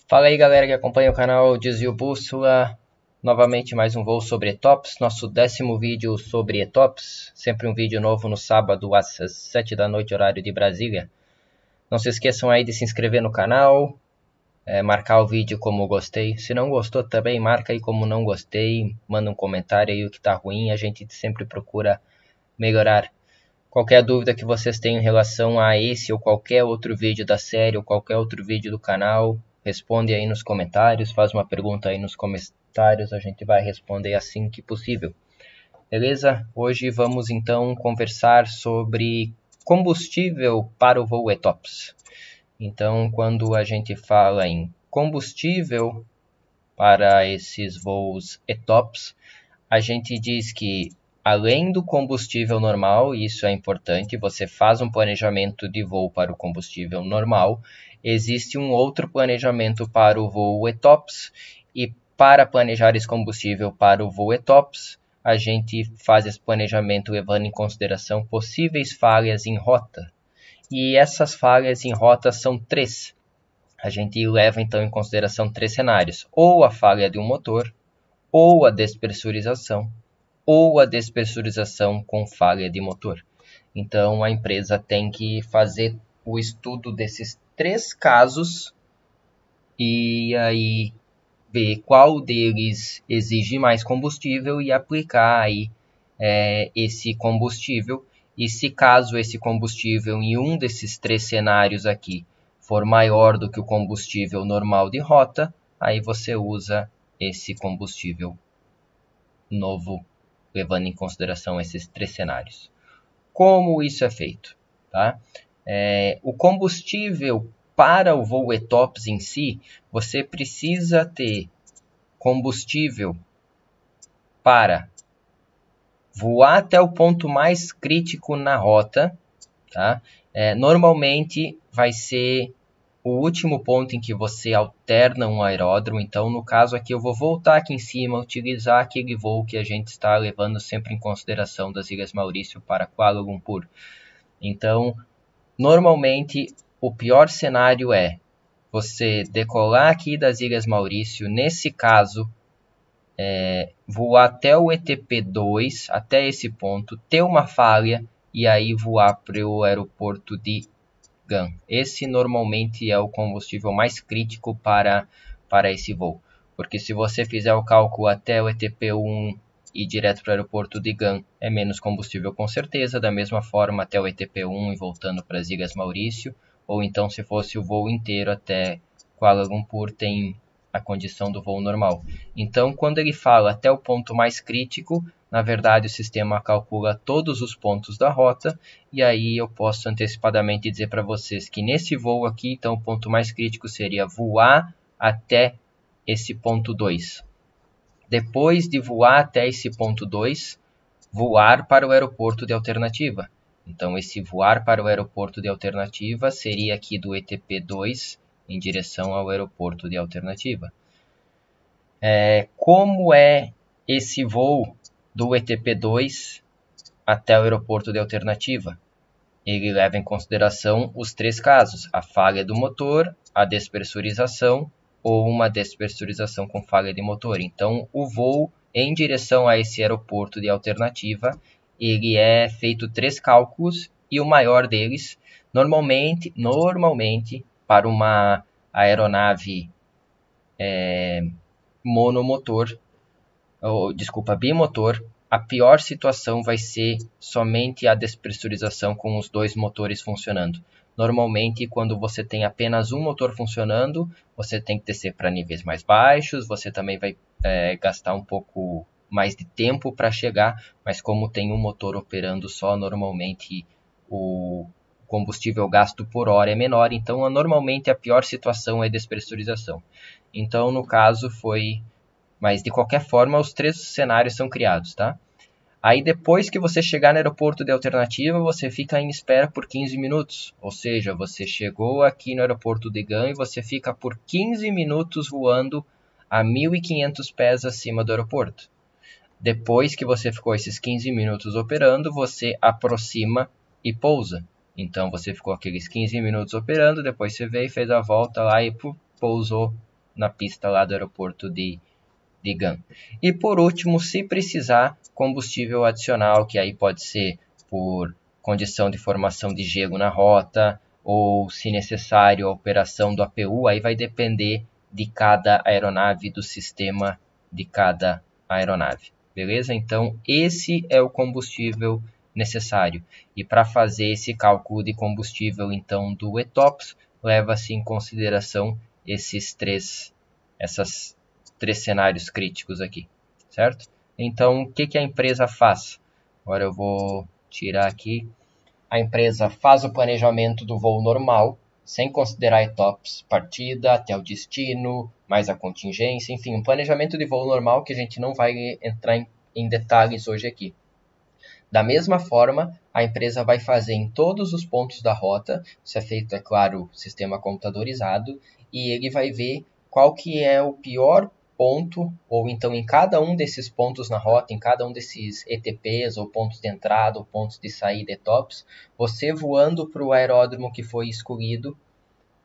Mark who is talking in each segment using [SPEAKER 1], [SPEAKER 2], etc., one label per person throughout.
[SPEAKER 1] Fala aí galera que acompanha o canal Desvio Bússola, novamente mais um voo sobre ETOPS, nosso 10º vídeo sobre ETOPS, sempre um vídeo novo no sábado às 7 da noite horário de Brasília. Não se esqueçam aí de se inscrever no canal, marcar o vídeo como gostei, se não gostou também marca aí como não gostei, manda um comentário aí o que tá ruim, a gente sempre procura melhorar. Qualquer dúvida que vocês tenham em relação a esse ou qualquer outro vídeo da série ou qualquer outro vídeo do canal, responde aí nos comentários, faz uma pergunta aí nos comentários, a gente vai responder assim que possível. Beleza? Hoje vamos então conversar sobre combustível para o voo ETOPS. Então, quando a gente fala em combustível para esses voos ETOPS, a gente diz que além do combustível normal, isso é importante, você faz um planejamento de voo para o combustível normal, existe um outro planejamento para o voo ETOPS, e para planejar esse combustível para o voo ETOPS, a gente faz esse planejamento levando em consideração possíveis falhas em rota. E essas falhas em rota são três. A gente leva então em consideração três cenários, ou a falha de um motor, ou a despressurização, ou a despressurização com falha de motor. Então a empresa tem que fazer o estudo desses três casos e aí ver qual deles exige mais combustível e aplicar aí esse combustível. E se caso esse combustível em um desses três cenários aqui for maior do que o combustível normal de rota, aí você usa esse combustível novo, levando em consideração esses três cenários. Como isso é feito? Tá? O combustível para o voo ETOPS em si, você precisa ter combustível para voar até o ponto mais crítico na rota. Tá? Normalmente vai ser o último ponto em que você alterna um aeródromo. Então, no caso aqui, eu vou voltar aqui em cima, utilizar aquele voo que a gente está levando sempre em consideração das Ilhas Maurício para Kuala Lumpur. Então, normalmente, o pior cenário é você decolar aqui das Ilhas Maurício, nesse caso, voar até o ETP2, até esse ponto, ter uma falha e aí voar para o aeroporto de GAN. Esse normalmente é o combustível mais crítico para esse voo, porque se você fizer o cálculo até o ETP1 e direto para o aeroporto de GAN, é menos combustível com certeza, da mesma forma até o ETP1 e voltando para as Ilhas Maurício, ou então se fosse o voo inteiro até Kuala Lumpur, tem a condição do voo normal. Então, quando ele fala até o ponto mais crítico, na verdade o sistema calcula todos os pontos da rota, e aí eu posso antecipadamente dizer para vocês que nesse voo aqui, então o ponto mais crítico seria voar até esse ponto 2. Depois de voar até esse ponto 2, voar para o aeroporto de alternativa. Então esse voar para o aeroporto de alternativa seria aqui do ETP2 em direção ao aeroporto de alternativa. Como é esse voo do ETP2 até o aeroporto de alternativa? Ele leva em consideração os três casos: a falha do motor, a despressurização ou uma despressurização com falha de motor. Então, o voo em direção a esse aeroporto de alternativa, ele é feito três cálculos e o maior deles, normalmente para uma aeronave bimotor, a pior situação vai ser somente a despressurização com os dois motores funcionando. Normalmente, quando você tem apenas um motor funcionando, você tem que descer para níveis mais baixos, você também vai gastar um pouco mais de tempo para chegar, mas como tem um motor operando só, normalmente o combustível gasto por hora é menor, então normalmente a pior situação é despressurização. Então, no caso, mas de qualquer forma, os três cenários são criados, tá? Aí depois que você chegar no aeroporto de alternativa, você fica em espera por 15 minutos. Ou seja, você chegou aqui no aeroporto de GAN e você fica por 15 minutos voando a 1.500 pés acima do aeroporto. Depois que você ficou esses 15 minutos operando, você aproxima e pousa. Então você ficou aqueles 15 minutos operando, depois você veio, fez a volta lá e pousou na pista lá do aeroporto de GAN. E por último, se precisar, combustível adicional, que aí pode ser por condição de formação de gelo na rota, ou se necessário a operação do APU, aí vai depender de cada aeronave, do sistema de cada aeronave. Beleza? Então, esse é o combustível necessário. E para fazer esse cálculo de combustível, então, do ETOPS, leva-se em consideração essas três cenários críticos aqui, certo? Então, o que a empresa faz? Agora eu vou tirar aqui. A empresa faz o planejamento do voo normal, sem considerar ETOPS, partida até o destino, mais a contingência, enfim, um planejamento de voo normal que a gente não vai entrar em detalhes hoje aqui. Da mesma forma, a empresa vai fazer em todos os pontos da rota, isso é feito, é claro, sistema computadorizado, e ele vai ver qual que é o pior ponto, ou então em cada um desses pontos na rota, em cada um desses ETPs, ou pontos de entrada, ou pontos de saída, ETOPS, você voando para o aeródromo que foi escolhido,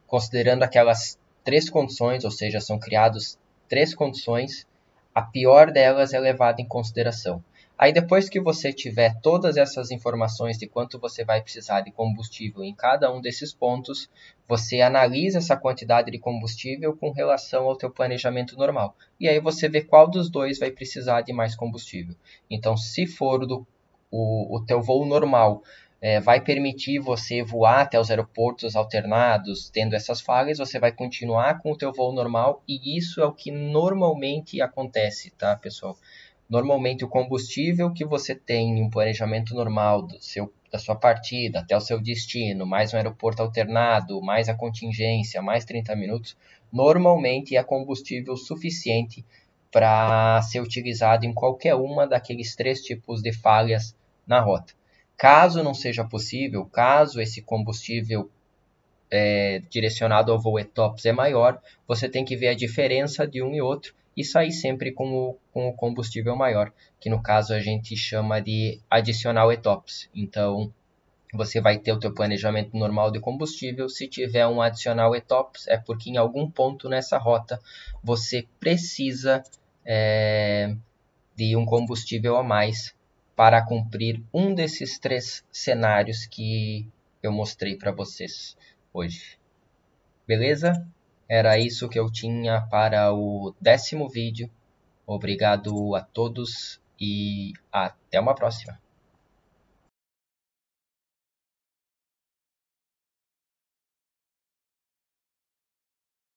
[SPEAKER 1] considerando aquelas três condições, ou seja, são criadas três condições, a pior delas é levada em consideração. Aí depois que você tiver todas essas informações de quanto você vai precisar de combustível em cada um desses pontos, você analisa essa quantidade de combustível com relação ao teu planejamento normal. E aí você vê qual dos dois vai precisar de mais combustível. Então, se for o teu voo normal, vai permitir você voar até os aeroportos alternados, tendo essas falhas, você vai continuar com o teu voo normal, e isso é o que normalmente acontece, tá, pessoal? Normalmente o combustível que você tem em um planejamento normal da sua partida até o seu destino, mais um aeroporto alternado, mais a contingência, mais 30 minutos, normalmente é combustível suficiente para ser utilizado em qualquer uma daqueles três tipos de falhas na rota. Caso não seja possível, caso esse combustível direcionado ao voo ETOPS é maior, você tem que ver a diferença de um e outro e sair sempre com o combustível maior, que no caso a gente chama de adicional ETOPS. Então, você vai ter o teu planejamento normal de combustível. Se tiver um adicional ETOPS, é porque em algum ponto nessa rota você precisa de um combustível a mais para cumprir um desses três cenários que eu mostrei para vocês hoje. Beleza? Era isso que eu tinha para o 10º vídeo. Obrigado a todos e até uma próxima.